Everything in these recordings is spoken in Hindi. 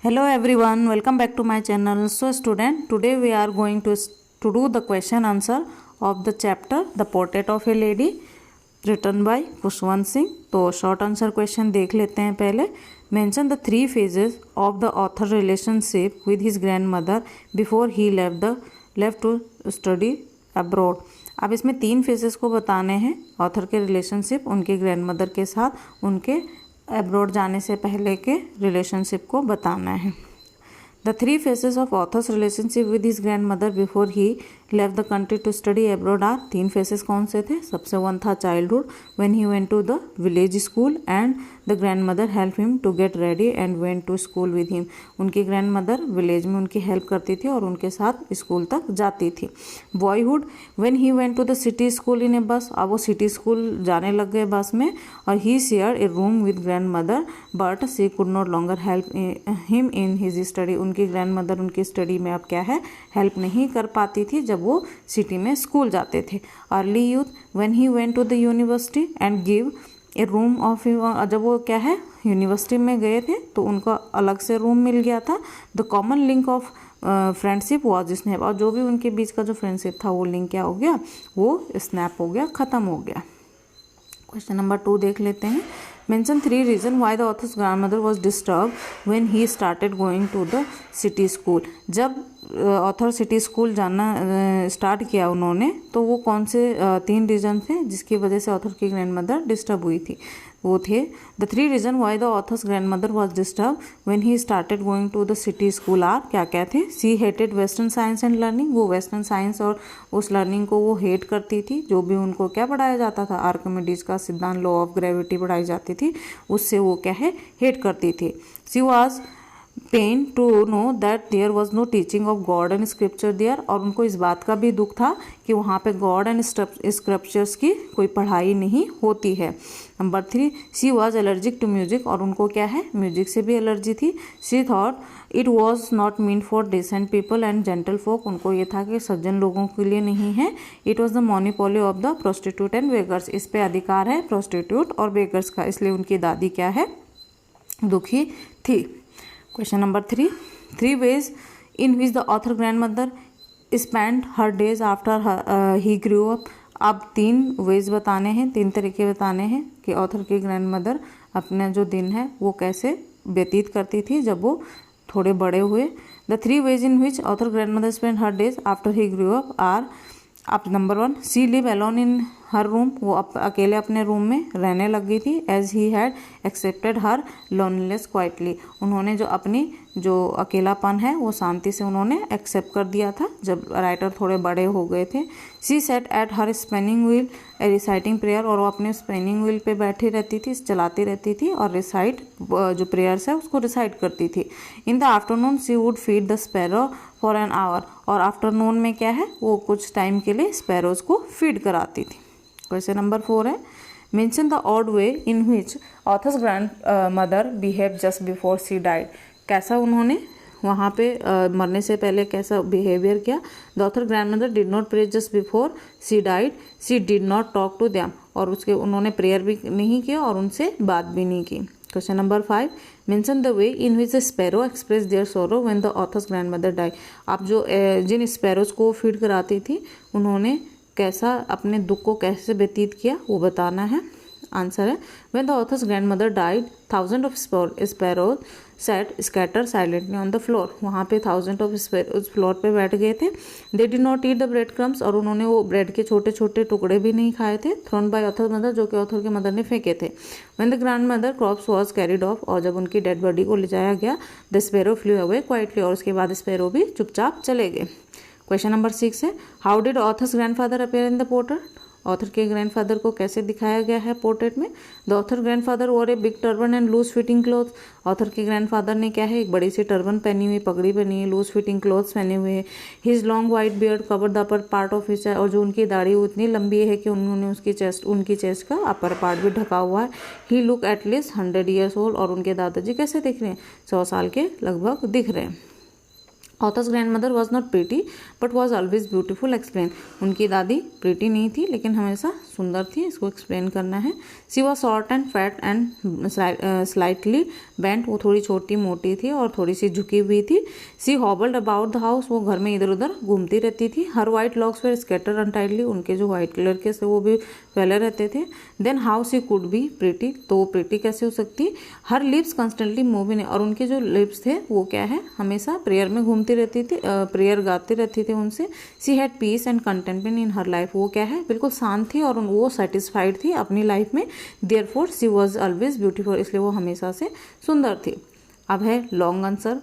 Hello everyone, welcome back to my channel. So student, today we are going to do the question answer of the chapter The Portrait of a Lady written by Khushwant Singh. तो शॉर्ट आंसर क्वेश्चन देख लेते हैं पहले. Mention the 3 phases of the author relationship with his grandmother before he left to study abroad. अब इसमें 3 फेजेस को बताने हैं ऑथर के रिलेशनशिप उनके ग्रैंड मदर के साथ, उनके अब्रॉड जाने से पहले के रिलेशनशिप को बताना है. The 3 phases of author's relationship with his grandmother before he left the country to study abroad are. 3 phases कौन से थे? सबसे 1 था childhood, when he went to the village school and the grandmother help him to get ready and went to school with him. उनकी ग्रैंड मदर विलेज में उनकी हेल्प करती थी और उनके साथ स्कूल तक जाती थी. Boyhood, when he went to the city school in a bus. अब वो सिटी स्कूल जाने लग गए बस में और he share a room with grandmother but she could not longer help him in his study. उनकी ग्रैंड मदर उनकी स्टडी में अब क्या है, हेल्प नहीं कर पाती थी जब वो सिटी में स्कूल जाते थे. Early youth, when he went to the university and give a room of, जब वो क्या है यूनिवर्सिटी में गए थे तो उनको अलग से रूम मिल गया था. The common link of friendship was snap. और जो भी उनके बीच का जो फ्रेंडशिप था वो लिंक क्या हो गया, वो स्नैप हो गया, ख़त्म हो गया. क्वेश्चन नंबर 2 देख लेते हैं. Mention 3 reason why the author's grandmother was disturb when he started going to the city school. जब ऑथर सिटी स्कूल जाना स्टार्ट किया उन्होंने, तो वो कौन से 3 रीजन थे जिसकी वजह से ऑथर की ग्रैंड मदर डिस्टर्ब हुई थी. वो थे the 3 reason why the author's grandmother was disturb when he started going to the city school are. क्या क्या थे? She hated western science and learning. वो वेस्टर्न साइंस और उस लर्निंग को वो हेट करती थी. जो भी उनको क्या पढ़ाया जाता था, आर्किमिडीज का सिद्धांत, लॉ ऑफ ग्रेविटी पढ़ाई जाती थी, उससे वो क्या है, हेट करती थी. She was pain to know that there was no teaching of God and scripture there. और उनको इस बात का भी दुख था कि वहाँ पे गॉड एंड स्क्रिप्चर्स की कोई पढ़ाई नहीं होती है. Number 3, she was allergic to music. और उनको क्या है, म्यूजिक से भी एलर्जी थी. She thought it was not mean for decent people and gentle folk. उनको ये था कि सज्जन लोगों के लिए नहीं है. It was the monopoly of the prostitute and beggars. इस पे अधिकार है प्रोस्टिट्यूट और बेगर्स का, इसलिए उनकी दादी क्या है, दुखी थी. Question number 3 ways in which the author grandmother spent her days after he grew up. अब 3 ways बताने हैं, 3 तरीके बताने हैं कि ऑथर की ग्रैंड मदर अपना जो दिन है वो कैसे व्यतीत करती थी जब वो थोड़े बड़े हुए. The 3 ways in which author grandmother spent her days after he grew up are. अब number 1, she live alone in her room. वो अकेले अपने रूम में रहने लग गई थी. As he had accepted her loneliness quietly. उन्होंने जो अपनी जो अकेलापन है वो शांति से उन्होंने एक्सेप्ट कर दिया था जब राइटर थोड़े बड़े हो गए थे. She set at her spinning wheel reciting prayer. और वो अपने स्पिनिंग व्हील पे बैठी रहती थी, चलाती रहती थी और रिसाइट जो प्रेयर्स है उसको रिसाइट करती थी. In the afternoon she would feed the sparrow for an hour. और आफ्टरनून में क्या है, वो कुछ टाइम के लिए स्पैरोज को फीड कराती थी. क्वेश्चन नंबर 4 है. Mention the odd way in which authors grand mother behave just before she died. कैसा उन्होंने वहाँ पे मरने से पहले कैसा बिहेवियर किया. The author grandmother did not pray just before she died, she did not talk to them. और उसके उन्होंने प्रेयर भी नहीं किया और उनसे बात भी नहीं की. Question number 5, mention the way in which the sparrow express their sorrow when the author's grandmother die. आप जो जिन स्पैरोज को फीड कराती थी उन्होंने कैसा अपने दुख को कैसे व्यतीत किया वो बताना है. आंसर है when the author's grandmother died thousand of sparrows sat scatter silently on the floor. वहाँ पे थाउजेंड ऑफ स्पैरोज फ्लोर पे बैठ गए थे. They did not eat the bread crumbs. और उन्होंने वो ब्रेड के छोटे छोटे टुकड़े भी नहीं खाए थे. थ्रोन बाय ऑथर मदर, जो कि ऑथर के मदर ने फेंके थे. When the grand mother crops was carried of. और जब उनकी डेड बॉडी को ले जाया गया, the sparrow flu away quietly. और उसके बाद स्पैरो भी चुपचाप चले गए. क्वेश्चन नंबर 6 है. How did author's grandfather appear in the portrait. Author के ग्रैंडफादर को कैसे दिखाया गया है पोर्ट्रेट में. The author grandfather wore a big turban and loose fitting cloth. Author के ग्रैंडफादर ने क्या है, एक बड़ी सी टर्बन पहनी हुई, पगड़ी पहनी है, लूज फिटिंग क्लोथ्स पहने हुए हैं. His long white beard cover the upper part of his. और जो उनकी दाढ़ी उतनी लंबी है कि उन्होंने उनकी चेस्ट का अपर पार्ट भी ढका हुआ है. ही लुक एटलीस्ट 100 years ओल्ड. और उनके दादाजी कैसे दिख रहे हैं, 100 साल के लगभग दिख रहे हैं. Authors grandmother was not pretty but was always beautiful explain. उनकी दादी प्रीटी नहीं थी लेकिन हमेशा सुंदर थी, इसको एक्सप्लेन करना है। She was short and fat and slightly bent, वो थोड़ी छोटी मोटी थी और थोड़ी सी झुकी हुई थी। सी हॉबल्ड अबाउट द हाउस, वो घर में इधर उधर घूमती रहती थी। हर white locks where scatter untidily, उनके जो वाइट कलर के थे वो भी फैले रहते थे। Then how she could be pretty, तो वो प्रीटी कैसे हो सकती। हर लिप्स कंस्टेंटली मूविंग, और उनके जो लिप्स थे वो क्या है, हमेशा प्रेयर में घूमती रहती थी, प्रेयर गाती रहती थी उनसे। She had peace and contentment in her life, वो क्या है, बिल्कुल शांत थी और वो सेटिस्फाइड थी अपनी लाइफ में। Therefore she was always beautiful, इसलिए वो हमेशा से सुंदर थी। अब है लॉन्ग आंसर।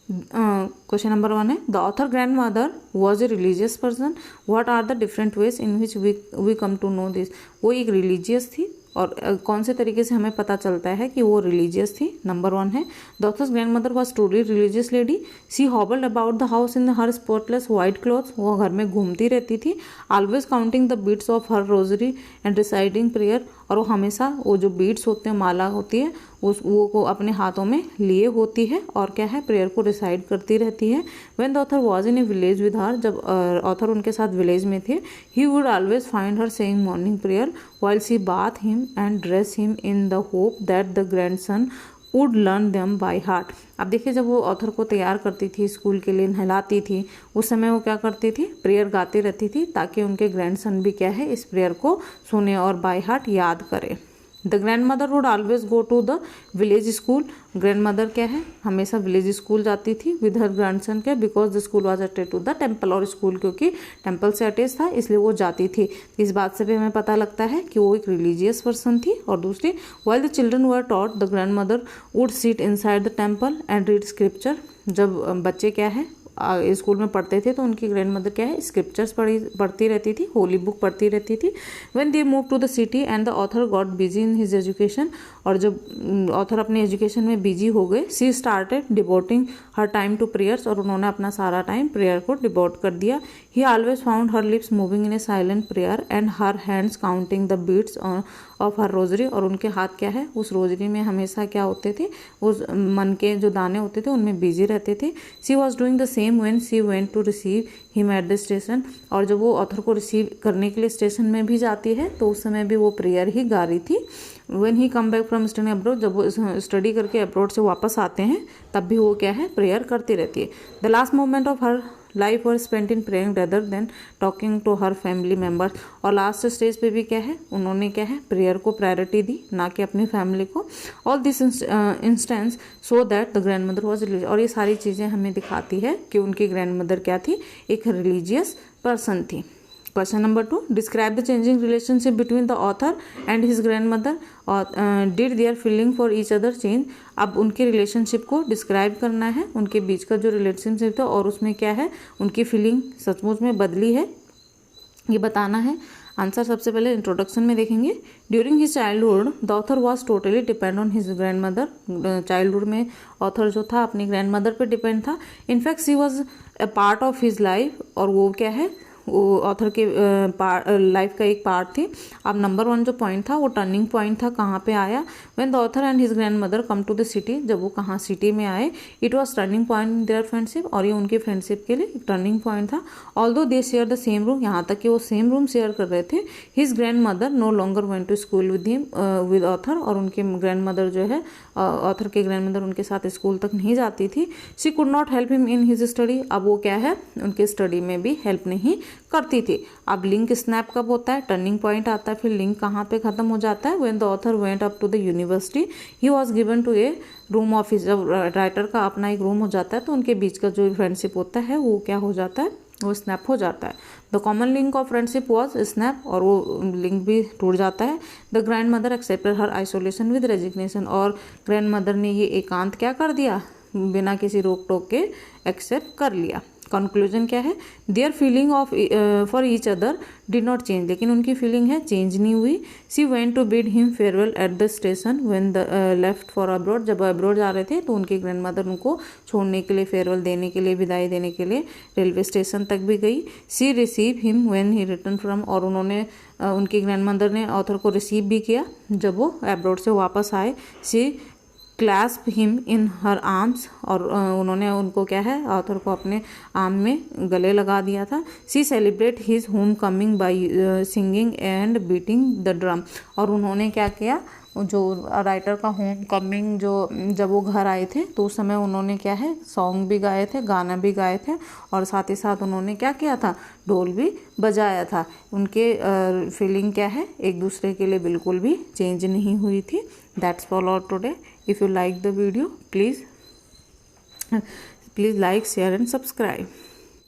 क्वेश्चन नंबर 1 है, the author grandmother was a religious person, what are the different ways in which we come to know this. वो एक रिलीजियस थी और कौन से तरीके से हमें पता चलता है कि वो रिलीजियस थी। नंबर 1 है, the author's grandmother was truly religious lady, she hobbled about the house in her spotless white clothes, वो घर में घूमती रहती थी। Always counting the beads of her rosary and reciting prayer, और वो हमेशा वो जो बीट्स होते हैं, माला होती है, वो को अपने हाथों में लिए होती है और क्या है, प्रेयर को रिसाइड करती रहती है। When the author was in A village with her, जब ऑथर उनके साथ विलेज में थे, he would always find her saying morning prayer while she bath him and dress him in the hope that the grandson would learn them by heart। अब देखिए, जब वो ऑथर को तैयार करती थी, स्कूल के लिए नहलाती थी, उस समय वो क्या करती थी, प्रेयर गाती रहती थी ताकि उनके ग्रैंडसन भी क्या है, इस प्रेयर को सुने और बाय हार्ट याद करे। The grandmother would always go to the village school, grandmother क्या है, हमेशा विलेज स्कूल जाती थी विद हर ग्रैंडसन के, because the school was attached to the temple, और स्कूल क्योंकि टेम्पल से अटैच था इसलिए वो जाती थी। इस बात से भी हमें पता लगता है कि वो एक रिलीजियस पर्सन थी। और दूसरी, while the children were taught the grandmother would sit inside the temple and read scripture, जब बच्चे क्या है स्कूल में पढ़ते थे तो उनकी ग्रैंड मदर क्या है, स्क्रिप्चर्स पढ़ती रहती थी, होली बुक पढ़ती रहती थी। When they move to the city and the author got busy in his education, और जब ऑथर अपने एजुकेशन में बिजी हो गए, she started devoting her time to prayers, और उन्होंने अपना सारा टाइम प्रेयर को डिवोट कर दिया। He always found her lips moving in a silent prayer and her hands counting the beads of her rosary, और उनके हाथ क्या है, उस रोजरी में हमेशा क्या होते थे, उस मन के जो दाने होते थे उनमें बिजी रहते थे। She was doing the same when she went to receive him at the station, और जब वो ऑथर को रिसीव करने के लिए स्टेशन में भी जाती है तो उस समय भी वो प्रेयर ही गा रही थी। When he come back from study abroad, जब वो स्टडी करके अब्रॉड से वापस आते हैं तब भी वो क्या है, प्रेयर करती रहती है। The last moment of her life were spent in praying rather than talking to her family members, और लास्ट स्टेज पे भी क्या है, उन्होंने क्या है, प्रेयर को प्रायोरिटी दी, ना कि अपनी फैमिली को। All this instance so that the grandmother was religious, और ये सारी चीज़ें हमें दिखाती है कि उनकी ग्रैंड मदर क्या थी, एक रिलीजियस पर्सन थी। Question number 2, describe the changing relationship between the author and his grandmother, did their feeling for each other change. अब उनके रिलेशनशिप को डिस्क्राइब करना है, उनके बीच का जो रिलेशनशिप था और उसमें क्या है, उनकी फीलिंग सचमुच में बदली है, ये बताना है। आंसर सबसे पहले इंट्रोडक्शन में देखेंगे। During his childhood the author was totally depend on his grandmother, childhood में ऑथर जो था अपनी ग्रैंड मदर पर डिपेंड था। In fact she was a part of his life, और वो क्या है, वो ऑथर के लाइफ का एक पार्ट थी। अब नंबर 1 जो पॉइंट था वो टर्निंग पॉइंट था, कहाँ पे आया, when the author and his grandmother came to the city, जब वो कहाँ सिटी में आए, it was turning point in their friendship, और ये उनकी फ्रेंडशिप के लिए एक टर्निंग पॉइंट था। Although they share the same room, यहाँ तक कि वो सेम रूम शेयर कर रहे थे। His grandmother no longer went to school with him with author, और उनके ग्रैंड मदर जो है, ऑथर के ग्रैंड मदर उनके साथ स्कूल तक नहीं जाती थी। She could not help him in his study, अब वो क्या है, उनके स्टडी में भी हेल्प नहीं करती थी। अब लिंक स्नैप कब होता है, टर्निंग पॉइंट आता है, फिर लिंक कहाँ पे खत्म हो जाता है, when the author went up to the university he was given to a room office, जब राइटर का अपना एक रूम हो जाता है तो उनके बीच का जो फ्रेंडशिप होता है वो क्या हो जाता है, वो स्नैप हो जाता है। The common link of friendship was snap, और वो लिंक भी टूट जाता है। The grand mother accepted her isolation with resignation, और ग्रैंड मदर ने ये एकांत क्या कर दिया, बिना किसी रोक टोक के एक्सेप्ट कर लिया। कंक्लूजन क्या है, their feeling of for each other did not change, लेकिन उनकी फीलिंग है चेंज नहीं हुई। She went to bid him farewell at the station when the left for abroad, जब अब्रॉड जा रहे थे तो उनकी ग्रैंड मदर उनको छोड़ने के लिए, फेयरवेल देने के लिए, विदाई देने के लिए रेलवे स्टेशन तक भी गई। She receive him when he return from, और उन्होंने उनकी ग्रैंड मदर ने ऑथर को रिसीव भी किया जब वो अब्रॉड से वापस आए। She clasp him in her arms, और उन्होंने उनको क्या है, ऑथर को अपने आर्म में गले लगा दिया था। She celebrate his homecoming by singing and beating the drum, और उन्होंने क्या किया, जो राइटर का होम कमिंग, जो जब वो घर आए थे तो उस समय उन्होंने क्या है, सॉन्ग भी गाए थे, गाना भी गाए थे, और साथ ही साथ उन्होंने क्या किया था, ढोल भी बजाया था। उनके फीलिंग क्या है, एक दूसरे के लिए बिल्कुल भी चेंज नहीं हुई थी। That's all for today. If you like the video, please like, share and subscribe.